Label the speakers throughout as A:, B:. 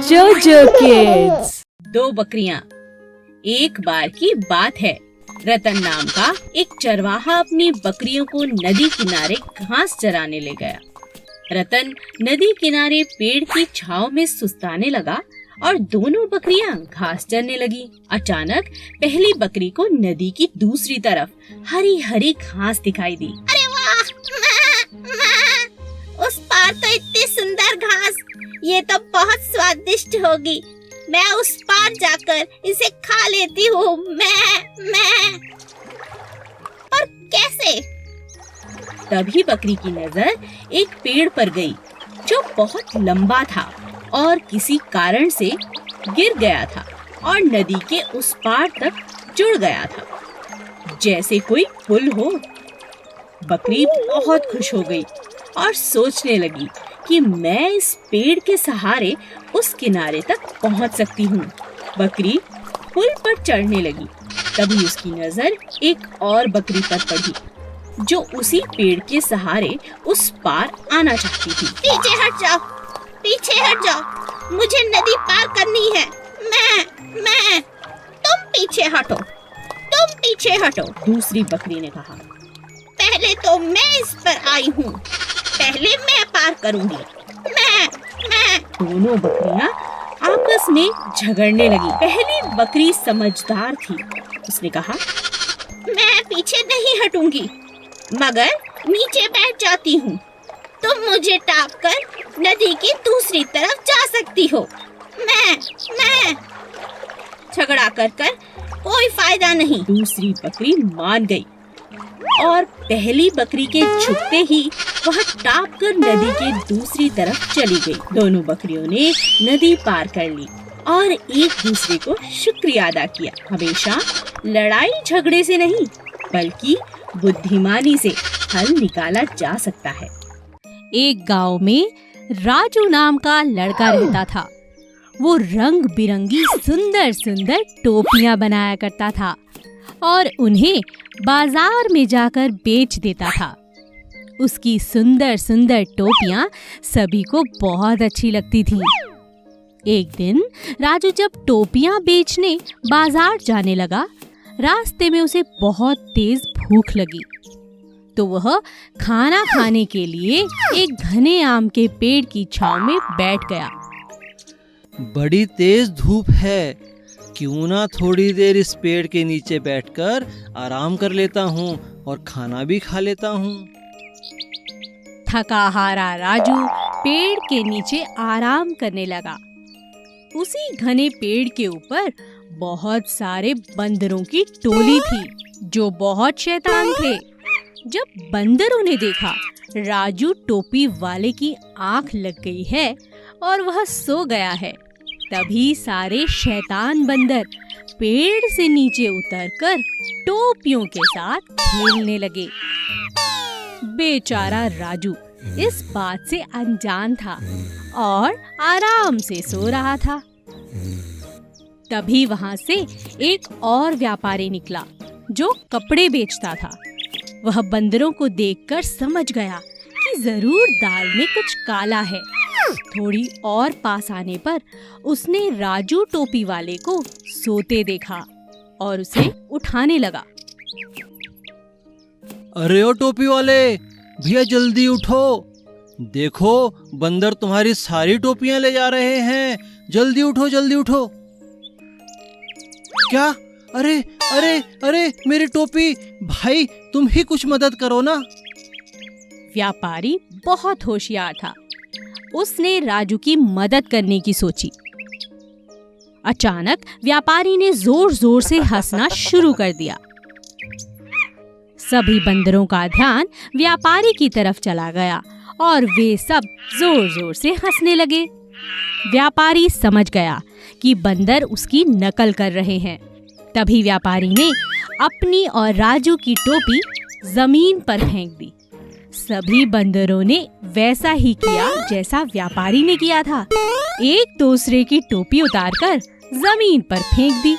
A: जोजो किड्स।
B: दो बकरियां। एक बार की बात है, रतन नाम का एक चरवाहा अपनी बकरियों को नदी किनारे घास चराने ले गया। रतन नदी किनारे पेड़ की छांव में सुस्ताने लगा और दोनों बकरियां घास चरने लगी। अचानक पहली बकरी को नदी की दूसरी तरफ हरी हरी घास दिखाई दी।
C: अरे वाह, उस पार तो इतनी सुंदर घास, ये तो बहुत स्वादिष्ट होगी। मैं उस पार जाकर इसे खा लेती हूँ। मैं पर कैसे?
B: तभी बकरी की नजर एक पेड़ पर गई जो बहुत लंबा था और किसी कारण से गिर गया था और नदी के उस पार तक जुड़ गया था, जैसे कोई पुल हो। बकरी बहुत खुश हो गई और सोचने लगी कि मैं इस पेड़ के सहारे उस किनारे तक पहुंच सकती हूँ। बकरी पुल पर चढ़ने लगी। तभी उसकी नजर एक और बकरी पर पड़ी जो उसी पेड़ के सहारे उस पार आना चाहती थी।
C: पीछे हट जाओ, पीछे हट जाओ, मुझे नदी पार करनी है। मैं तुम पीछे हटो, तुम पीछे हटो।
B: दूसरी बकरी ने कहा,
C: पहले तो मैं इस पर आई हूँ, पहले मैं पार करूँगी। मैं
B: दोनों बकरियां आपस में झगड़ने लगी। पहली बकरी समझदार थी। उसने कहा,
C: मैं पीछे नहीं हटूंगी, मगर नीचे बैठ जाती हूँ। तुम मुझे टाप कर नदी की दूसरी तरफ जा सकती हो। मैं झगड़ा कर कोई फायदा नहीं।
B: दूसरी बकरी मान गई और पहली बकरी के झुकते ही वह टाप कर नदी के दूसरी तरफ चली गई। दोनों बकरियों ने नदी पार कर ली और एक दूसरे को शुक्रिया अदा किया। हमेशा लड़ाई झगड़े से नहीं, बल्कि बुद्धिमानी से हल निकाला जा सकता है।
A: एक गांव में राजू नाम का लड़का रहता था। वो रंग बिरंगी सुंदर सुंदर टोपियां बनाया करता था और उन्हें बाजार में जाकर बेच देता था। उसकी सुंदर सुंदर टोपियां सभी को बहुत अच्छी लगती थीं। एक दिन राजू जब टोपियां बेचने बाजार जाने लगा, रास्ते में उसे बहुत तेज भूख लगी, तो वह खाना खाने के लिए एक घने आम के पेड़ की छांव में बैठ गया।
D: बड़ी तेज धूप है, क्यों ना थोड़ी देर इस पेड़ के नीचे बैठकर आराम कर लेता हूँ और खाना भी खा लेता हूँ।
A: थका हारा राजू पेड़ के नीचे आराम करने लगा। उसी घने पेड़ के ऊपर बहुत सारे बंदरों की टोली थी जो बहुत शैतान थे। जब बंदरों ने देखा राजू टोपी वाले की आंख लग गई है और वह सो गया है, तभी सारे शैतान बंदर पेड़ से नीचे उतरकर टोपियों के साथ खेलने लगे। बेचारा राजू इस बात से अनजान था और आराम से सो रहा था। तभी वहां से एक और व्यापारी निकला जो कपड़े बेचता था। वह बंदरों को देखकर समझ गया कि जरूर दाल में कुछ काला है। थोड़ी और पास आने पर उसने राजू टोपी वाले को सोते देखा और उसे उठाने लगा।
D: अरे ओ टोपी वाले भैया, जल्दी उठो, देखो बंदर तुम्हारी सारी टोपियां ले जा रहे हैं। जल्दी उठो, जल्दी उठो। क्या? अरे अरे अरे मेरी टोपी! भाई तुम ही कुछ मदद करो ना।
A: व्यापारी बहुत होशियार था। उसने राजू की मदद करने की सोची। अचानक व्यापारी ने जोर जोर से हंसना शुरू कर दिया। सभी बंदरों का ध्यान व्यापारी की तरफ चला गया और वे सब जोर जोर से हंसने लगे। व्यापारी समझ गया कि बंदर उसकी नकल कर रहे हैं। तभी व्यापारी ने अपनी और राजू की टोपी जमीन पर फेंक दी। सभी बंदरों ने वैसा ही किया जैसा व्यापारी ने किया था। एक दूसरे की टोपी उतारकर जमीन पर फेंक दी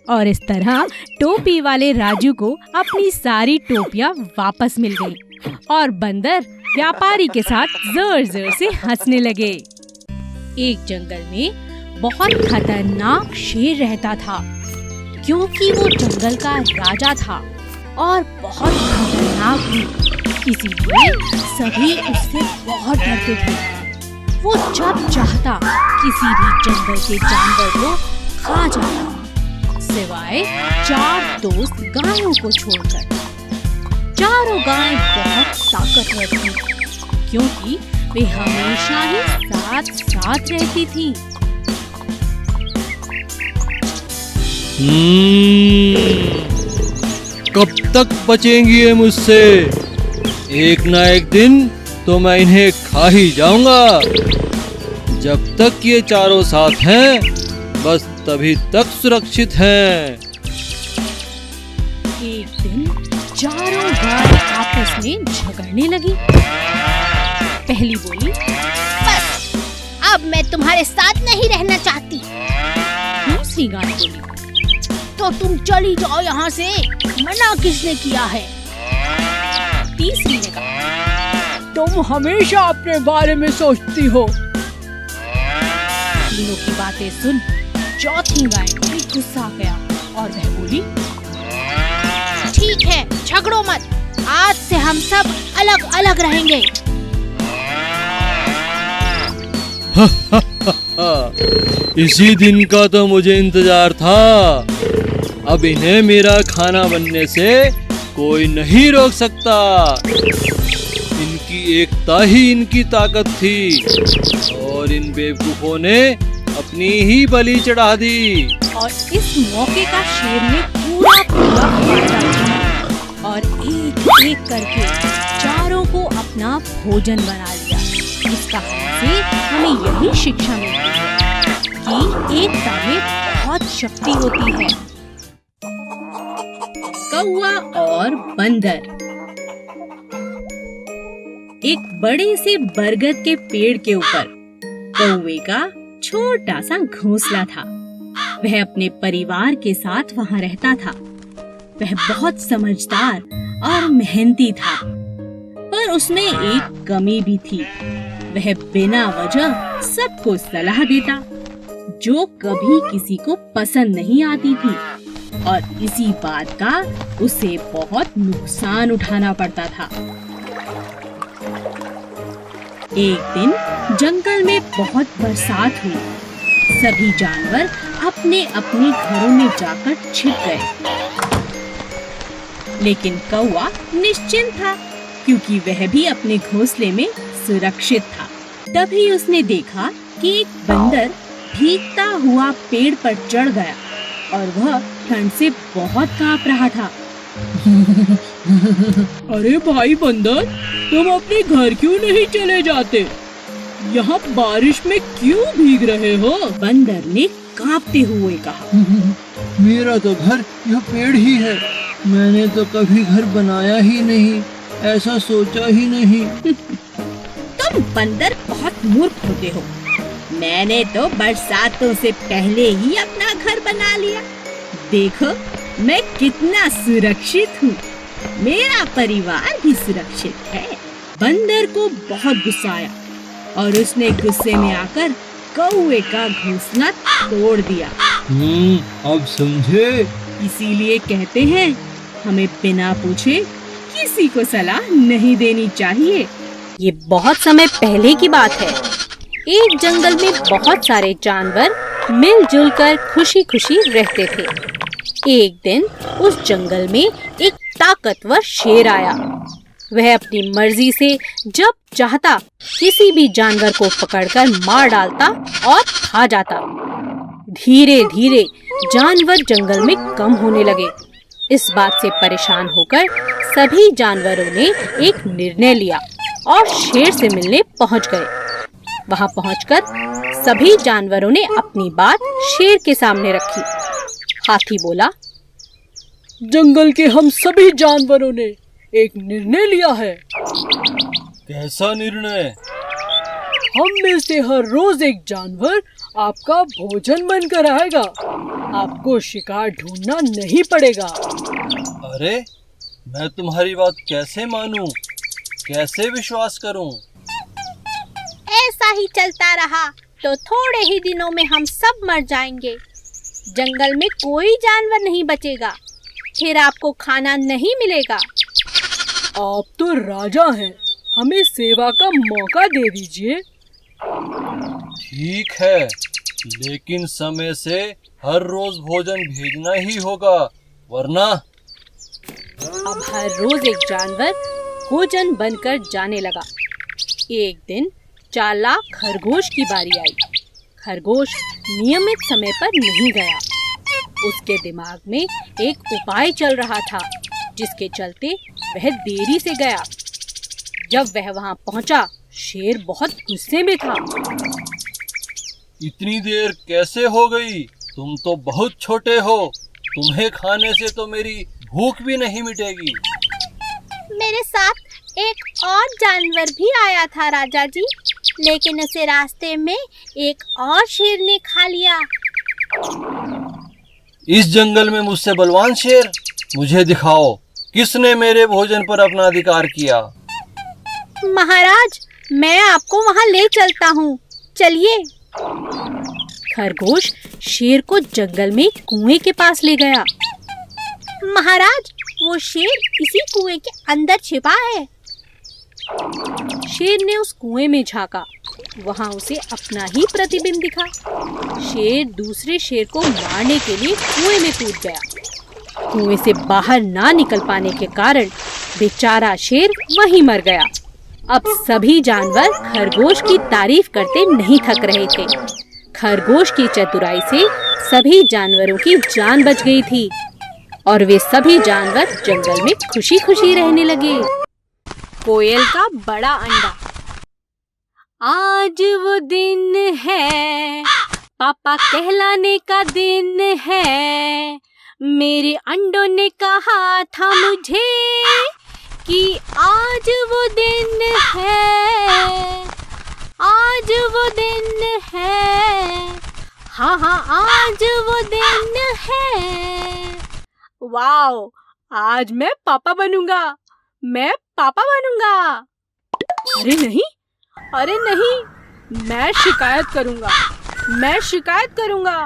A: और इस तरह टोपी वाले राजू को अपनी सारी टोपियां वापस मिल गईं और बंदर व्यापारी के साथ जोर जोर से हंसने लगे। एक जंगल में बहुत खतरनाक शेर रहता था, क्योंकि वो जंगल का राजा था और बहुत खतरनाक भी। इसीलिए सभी उससे बहुत डरते थे। वो जब चाहता किसी भी जंगल के जानवर को खा जाता, सिवाय 4 दोस्त गायों को छोड़कर। चारों गायें बहुत ताकतवर थीं, क्योंकि वे हमेशा ही साथ साथ रहती थीं।
D: कब तक बचेंगी ये मुझसे? एक ना एक दिन तो मैं इन्हें खा ही जाऊंगा। जब तक ये चारों साथ हैं, बस तभी तक सुरक्षित हैं।
A: एक दिन चारों गाय आपस में झगड़ने लगी। पहली बोली,
C: बस अब मैं तुम्हारे साथ नहीं रहना चाहती।
A: दूसरी गाय बोली,
C: तो तुम चली जाओ यहाँ से, मना किसने किया है?
A: तीसरी ने कहा,
E: तुम हमेशा अपने बारे में सोचती हो।
A: तीनों की बातें सुन चौथी गाय को भी गुस्सा आ गया और वह बोली,
C: ठीक है, झगड़ो मत, आज से हम सब अलग अलग रहेंगे।
D: इसी दिन का तो मुझे इंतजार था। अब इन्हें मेरा खाना बनने से कोई नहीं रोक सकता। इनकी एकता ही इनकी ताकत थी और इन बेवकूफों ने अपनी ही बलि चढ़ा दी।
A: और इस मौके का शेर ने पूरा फायदा उठाया और एक एक करके चारों को अपना भोजन बना लिया। इस कहानी से हमें यही शिक्षा मिलती है कि एकता में बहुत शक्ति होती है।
B: कौवा और बंदर। एक बड़े से बरगद के पेड़ के ऊपर कौवे का छोटा सा घोंसला था। वह अपने परिवार के साथ वहां रहता था। वह बहुत समझदार और मेहनती था, पर उसमें एक कमी भी थी। वह बिना वजह सबको सलाह देता, जो कभी किसी को पसंद नहीं आती थी, और इसी बात का उसे बहुत नुकसान उठाना पड़ता था। एक दिन जंगल में बहुत बरसात हुई। सभी जानवर अपने अपने घरों में जाकर छिप गए, लेकिन कौवा निश्चिंत था, क्योंकि वह भी अपने घोंसले में सुरक्षित था। तभी उसने देखा कि एक बंदर भीगता हुआ पेड़ पर चढ़ गया और वह ठंड से बहुत कांप रहा था।
E: अरे भाई बंदर, तुम अपने घर क्यों नहीं चले जाते? यहाँ बारिश में क्यों भीग रहे हो?
B: बंदर ने कांपते हुए कहा,
D: मेरा तो घर यह पेड़ ही है। मैंने तो कभी घर बनाया ही नहीं, ऐसा सोचा ही नहीं।
B: तुम बंदर बहुत मूर्ख होते हो। मैंने तो बरसातों से पहले ही अपना घर बना लिया। देखो मैं कितना सुरक्षित हूँ। मेरा परिवार भी सुरक्षित है। बंदर को बहुत गुस्सा आया और उसने गुस्से में आकर कौवे का घोंसला तोड़ दिया।
D: अब समझे?
B: इसीलिए कहते हैं, हमें बिना पूछे किसी को सलाह नहीं देनी चाहिए।
A: ये बहुत समय पहले की बात है। एक जंगल में बहुत सारे जानवर मिलजुल कर खुशी खुशी रहते थे। एक दिन उस जंगल में एक ताकतवर शेर आया। वह अपनी मर्जी से जब चाहता किसी भी जानवर को पकड़कर मार डालता और खा जाता। धीरे धीरे जानवर जंगल में कम होने लगे। इस बात से परेशान होकर सभी जानवरों ने एक निर्णय लिया और शेर से मिलने पहुंच गए। वहां पहुंचकर सभी जानवरों ने अपनी बात शेर के सामने रखी। हाथी बोला,
E: जंगल के हम सभी जानवरों ने एक निर्णय लिया है।
D: कैसा निर्णय?
E: हम में से हर रोज एक जानवर आपका भोजन बनकर आएगा। आपको शिकार ढूंढना नहीं पड़ेगा।
D: अरे, मैं तुम्हारी बात कैसे मानूं? कैसे विश्वास करूं?
C: ऐसा ही चलता रहा तो थोड़े ही दिनों में हम सब मर जाएंगे। जंगल में कोई जानवर नहीं बचेगा, फिर आपको खाना नहीं मिलेगा।
E: आप तो राजा हैं, हमें सेवा का मौका दे दीजिए।
D: ठीक है, लेकिन समय से हर रोज भोजन भेजना ही होगा, वरना।
A: अब हर रोज एक जानवर भोजन बनकर जाने लगा। एक दिन चालाक खरगोश की बारी आई। खरगोश नियमित समय पर नहीं गया। उसके दिमाग में एक उपाय चल रहा था, जिसके चलते वह देरी से गया। जब वह वहां पहुंचा, शेर बहुत गुस्से में था।
D: इतनी देर कैसे हो गई? तुम तो बहुत छोटे हो, तुम्हें खाने से तो मेरी भूख भी नहीं मिटेगी।
C: मेरे साथ एक और जानवर भी आया था राजा जी, लेकिन उसे रास्ते में एक और शेर ने खा लिया।
D: इस जंगल में मुझसे बलवान शेर? मुझे दिखाओ, किसने मेरे भोजन पर अपना अधिकार किया?
C: महाराज, मैं आपको वहां ले चलता हूँ, चलिए।
A: खरगोश शेर को जंगल में कुएं के पास ले गया।
C: महाराज, वो शेर इसी कुएं के अंदर छिपा है।
A: शेर ने उस कुएं में झांका, वहां उसे अपना ही प्रतिबिंब दिखा। शेर दूसरे शेर को मारने के लिए कुएं में कूद गया। कुएं से बाहर ना निकल पाने के कारण बेचारा शेर वहीं मर गया। अब सभी जानवर खरगोश की तारीफ करते नहीं थक रहे थे। खरगोश की चतुराई से सभी जानवरों की जान बच गई थी और वे सभी जानवर जंगल में खुशी खुशी रहने लगे। कोयल का बड़ा अंडा। आज वो दिन है, पापा कहलाने का दिन है। मेरे अंडों ने कहा था मुझे कि आज वो दिन है, आज वो दिन है, हाँ हाँ आज वो दिन है। वाओ, आज मैं पापा बनूंगा, मैं पापा बनूंगा। अरे नहीं, अरे नहीं, मैं शिकायत करूंगा, मैं शिकायत करूंगा।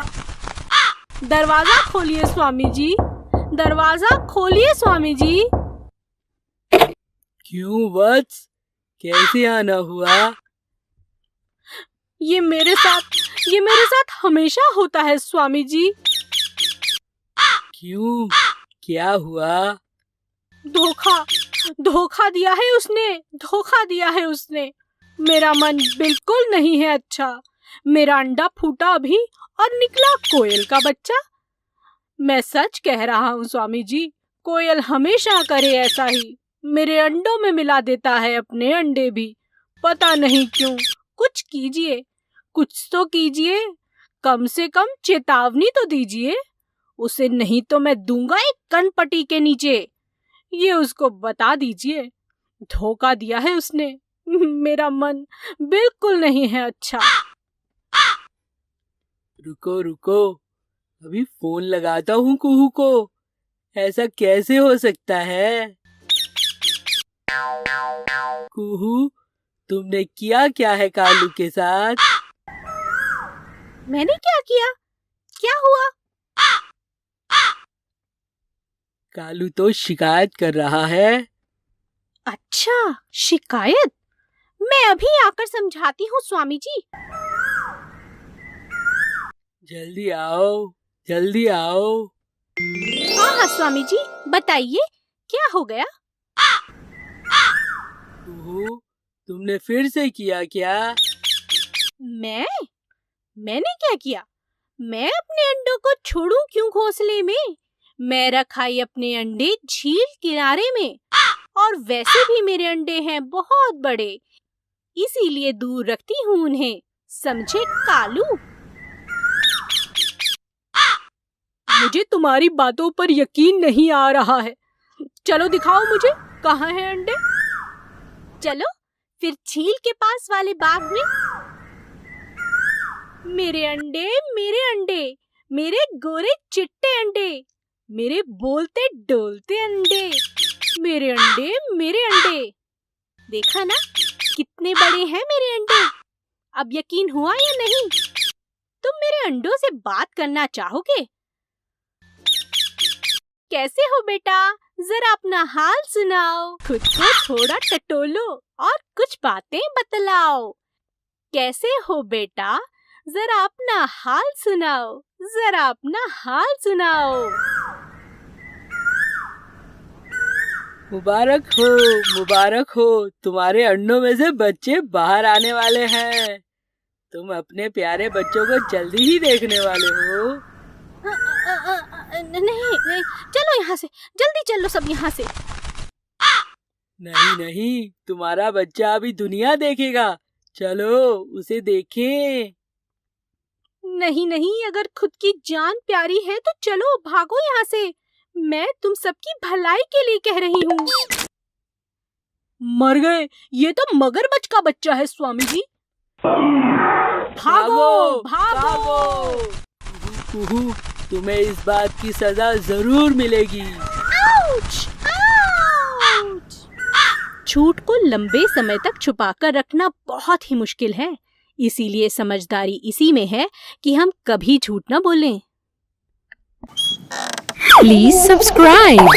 A: दरवाजा खोलिए स्वामी जी, दरवाजा खोलिए स्वामी जी।
E: क्यों वत्स, कैसे आना हुआ?
A: ये मेरे साथ हमेशा होता है स्वामी जी।
E: क्यों, क्या हुआ?
A: धोखा दिया है उसने, धोखा दिया है उसने। मेरा मन बिल्कुल नहीं है अच्छा। मेरा अंडा फूटा अभी और निकला कोयल का बच्चा। मैं सच कह रहा हूँ स्वामी जी, कोयल हमेशा करे ऐसा ही, मेरे अंडों में मिला देता है अपने अंडे भी। पता नहीं क्यों। कुछ कीजिए, कुछ तो कीजिए, कम से कम चेतावनी तो दीजिए उसे, नहीं तो मैं दूंगा एक कनपटी के नीचे। ये उसको बता दीजिए, धोखा दिया है उसने। मेरा मन बिल्कुल नहीं है अच्छा।
E: रुको रुको, अभी फोन लगाता हूँ कुहू को। ऐसा कैसे हो सकता है? कुहू, तुमने किया क्या है कालू के साथ?
C: मैंने क्या किया? क्या हुआ?
E: कालू तो शिकायत कर रहा है।
C: अच्छा, शिकायत? मैं अभी आकर समझाती हूँ स्वामी जी।
E: जल्दी आओ, जल्दी आओ।
C: हाँ हाँ स्वामी जी, बताइए क्या हो गया?
E: कुहू, तुमने फिर से किया क्या?
C: मैंने क्या किया? मैं अपने अंडों को छोड़ूं क्यों घोंसले में? मैं रखाई अपने अंडे झील किनारे में, और वैसे भी मेरे अंडे हैं बहुत बड़े, इसीलिए दूर रखती हूँ उन्हें, समझे कालू?
A: मुझे तुम्हारी बातों पर यकीन नहीं आ रहा है। चलो दिखाओ मुझे, कहाँ हैं अंडे?
C: चलो फिर झील के पास वाले बाग में। मेरे अंडे, मेरे अंडे, मेरे गोरे चिट्टे अंडे, मेरे बोलते डोलते अंडे, मेरे अंडे, मेरे अंडे। देखा ना कितने बड़े हैं मेरे अंडे?
A: अब यकीन हुआ या नहीं? तुम मेरे अंडों से बात करना चाहोगे? कैसे हो बेटा? जरा अपना हाल सुनाओ, खुद को थोड़ा टटोलो और कुछ बातें बतलाओ। कैसे हो बेटा? जरा अपना हाल सुनाओ, जरा अपना हाल सुनाओ।
E: मुबारक हो, तुम्हारे अंडों में से बच्चे बाहर आने वाले हैं। तुम अपने प्यारे बच्चों को जल्दी ही देखने वाले हो।
A: नहीं, चलो यहाँ से, जल्दी चलो सब यहाँ से।
E: नहीं, तुम्हारा बच्चा अभी दुनिया देखेगा। चलो उसे देखें।
A: नहीं, अगर खुद की जान प्यारी है तो चलो, भागो यहाँ से। मैं तुम सबकी भलाई के लिए कह रही हूँ। मर गए, ये तो मगरमच्छ का बच्चा है स्वामी जी। भागो।
E: तुम्हें इस बात की सजा जरूर मिलेगी।
A: झूठ को लंबे समय तक छुपाकर रखना बहुत ही मुश्किल है, इसीलिए समझदारी इसी में है कि हम कभी झूठ न बोलें। Please subscribe.